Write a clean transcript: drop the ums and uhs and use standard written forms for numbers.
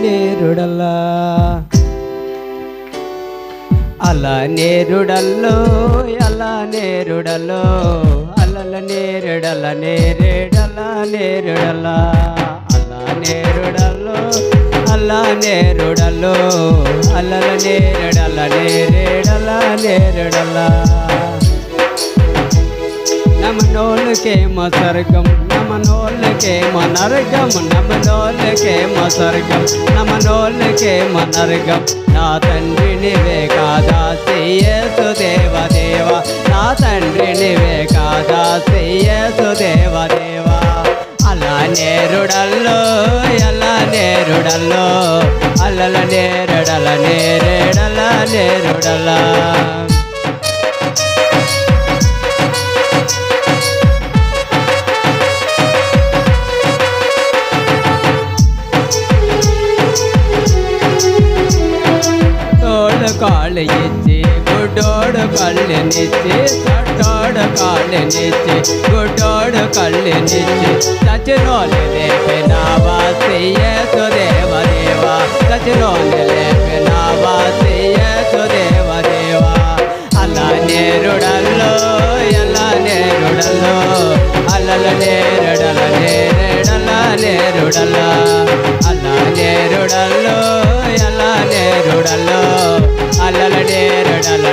నేరుడల్లా అలా నేరుడల్లో అలా నేరుడల్లో అలల నేరుడల నేరేడల నేరుడల్లా అలా నేరుడల్లో అలా నేరుడల్లో అలల నేరుడల నేరేడల నేరుడల్లా నమనోళ్ళకేమో స్వర్గం నమనోళ్ళకేమో నరకం నమనోళ్ళకేమో స్వర్గం నమనోళ్ళకేమో నరకం నా తండ్రి నీవే కాదా యేసు దేవదేవ నా తండ్రి నీవే కాదా యేసు దేవదేవ అలా నేరుడల్లో అలా నేరుడల్లో అలల నేరుడల నేరేడల నేరుడలా కాళ్ళు ఇచ్చి గుడ్డోడు కళ్ళనిచ్చి తట్టోడు కాళ్ళనిచ్చి గుడ్డోడు కళ్ళనిచ్చి చచ్చినోళ్ళు లేపినావా యేసు దేవదేవా చచ్చినోళ్ళు లేపినావా యేసు దేవదేవా అలా నేరుడల్లో ఎలా నేరుడల్లో అలల నేరుడల నేరేడల నేరుడల్లా అలా నేరుడల్లో ఎలా నేరుడల్లో అలల నేరుడల